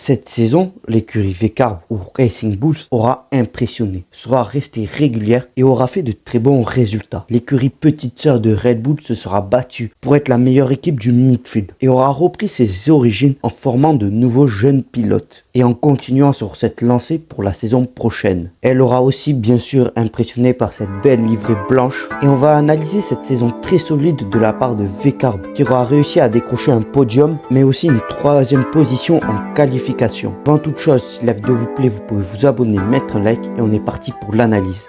Cette saison, l'écurie V-Carb ou Racing Bulls aura impressionné, sera restée régulière et aura fait de très bons résultats. L'écurie petite sœur de Red Bull se sera battue pour être la meilleure équipe du midfield et aura repris ses origines en formant de nouveaux jeunes pilotes et en continuant sur cette lancée pour la saison prochaine. Elle aura aussi bien sûr impressionné par cette belle livrée blanche et on va analyser cette saison très solide de la part de V-Carb qui aura réussi à décrocher un podium mais aussi une troisième position en qualification. Avant toute chose, si la vidéo vous plaît, vous pouvez vous abonner, mettre un like et on est parti pour l'analyse.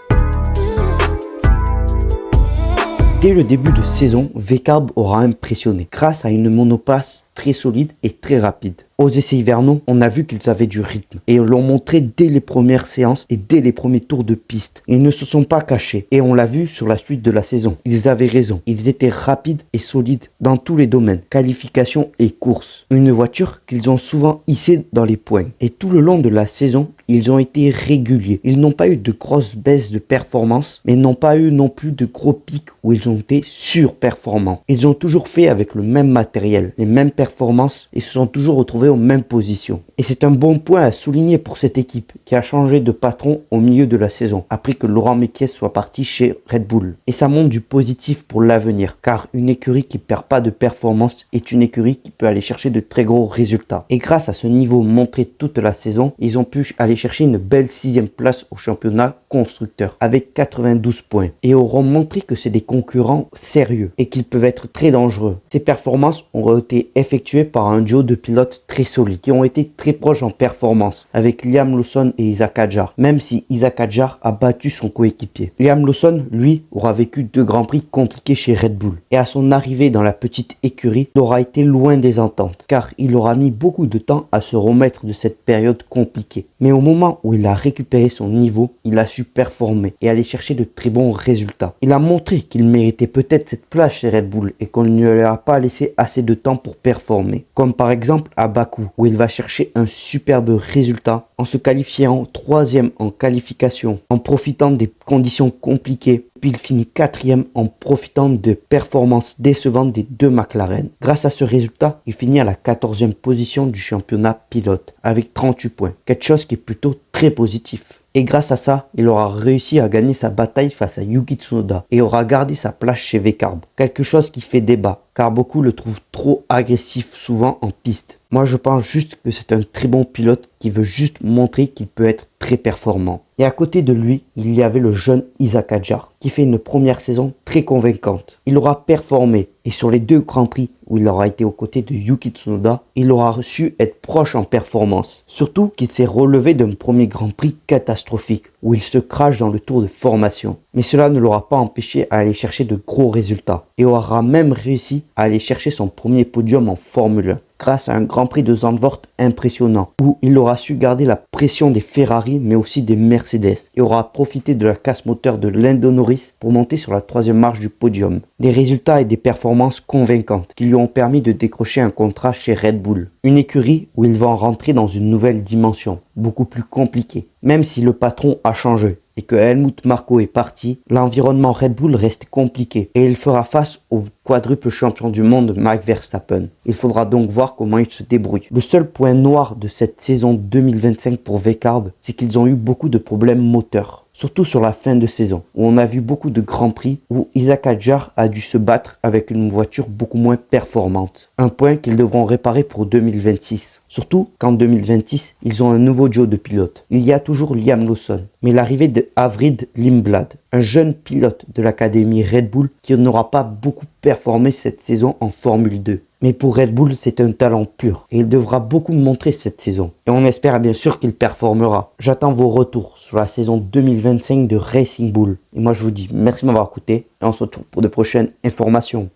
Dès le début de saison, V-Carb aura impressionné grâce à une monoplace très solide et très rapide. Aux essais hivernaux, on a vu qu'ils avaient du rythme et l'ont montré dès les premières séances et dès les premiers tours de piste. Ils ne se sont pas cachés et on l'a vu sur la suite de la saison. Ils avaient raison, ils étaient rapides et solides dans tous les domaines, qualification et course. Une voiture qu'ils ont souvent hissée dans les points. Et tout le long de la saison, ils ont été réguliers. Ils n'ont pas eu de grosses baisses de performance, mais n'ont pas eu non plus de gros pics où ils ont été surperformants. Ils ont toujours fait avec le même matériel, les mêmes performances et se sont toujours retrouvés aux mêmes positions. Et c'est un bon point à souligner pour cette équipe qui a changé de patron au milieu de la saison, après que Laurent Mekies soit parti chez Red Bull. Et ça montre du positif pour l'avenir, car une écurie qui perd pas de performance est une écurie qui peut aller chercher de très gros résultats. Et grâce à ce niveau montré toute la saison, ils ont pu aller chercher une belle 6e place au championnat constructeur avec 92 points et auront montré que c'est des concurrents sérieux et qu'ils peuvent être très dangereux. Ces performances ont été effectuées par un duo de pilotes très solides qui ont été très proches en performance avec Liam Lawson et Isaac Hadjar, même si Isaac Hadjar a battu son coéquipier. Liam Lawson, lui, aura vécu 2 grands prix compliqués chez Red Bull et à son arrivée dans la petite écurie, il aura été loin des ententes car il aura mis beaucoup de temps à se remettre de cette période compliquée. Mais au moment où il a récupéré son niveau, il a su performer et aller chercher de très bons résultats. Il a montré qu'il méritait peut-être cette place chez Red Bull et qu'on ne lui a pas laissé assez de temps pour performer. Comme par exemple à Bakou où il va chercher un superbe résultat en se qualifiant 3e en qualification, en profitant des conditions compliquées. Puis il finit 4e en profitant de performances décevantes des 2 McLaren. Grâce à ce résultat, il finit à la 14e position du championnat pilote avec 38 points. Quelque chose qui est plutôt très positif. Et grâce à ça, il aura réussi à gagner sa bataille face à Yuki Tsunoda et aura gardé sa place chez V-Carb. Quelque chose qui fait débat, car beaucoup le trouvent trop agressif souvent en piste. Moi je pense juste que c'est un très bon pilote qui veut juste montrer qu'il peut être très performant. Et à côté de lui, il y avait le jeune Isaac Hadjar qui fait une première saison très convaincante. Il aura performé et sur les 2 Grands Prix où il aura été aux côtés de Yuki Tsunoda, il aura su être proche en performance. Surtout qu'il s'est relevé d'un premier Grand Prix catastrophique où il se crache dans le tour de formation. Mais cela ne l'aura pas empêché à aller chercher de gros résultats et aura même réussi à aller chercher son premier podium en Formule 1 grâce à un Grand Prix de Zandvoort impressionnant où il aura su garder la pression des Ferrari mais aussi des Mercedes et aura profité de la casse moteur de Lando Norris pour monter sur la 3e marche du podium. Des résultats et des performances convaincantes qui lui ont permis de décrocher un contrat chez Red Bull, une écurie où il va rentrer dans une nouvelle dimension, beaucoup plus compliquée. Même si le patron a changé et que Helmut Marko est parti, l'environnement Red Bull reste compliqué et il fera face au quadruple champion du monde Max Verstappen. Il faudra donc voir comment il se débrouille. Le seul point noir de cette saison 2025 pour V-Carb, c'est qu'ils ont eu beaucoup de problèmes moteurs. Surtout sur la fin de saison, où on a vu beaucoup de grands prix où Isaac Hadjar a dû se battre avec une voiture beaucoup moins performante. Un point qu'ils devront réparer pour 2026. Surtout qu'en 2026, ils ont un nouveau duo de pilotes. Il y a toujours Liam Lawson, mais l'arrivée de Avrid Lindblad, un jeune pilote de l'académie Red Bull qui n'aura pas beaucoup performé cette saison en Formule 2. Mais pour Red Bull, c'est un talent pur et il devra beaucoup montrer cette saison. Et on espère bien sûr qu'il performera. J'attends vos retours sur la saison 2025 de Racing Bull. Et moi je vous dis merci de m'avoir écouté et on se retrouve pour de prochaines informations.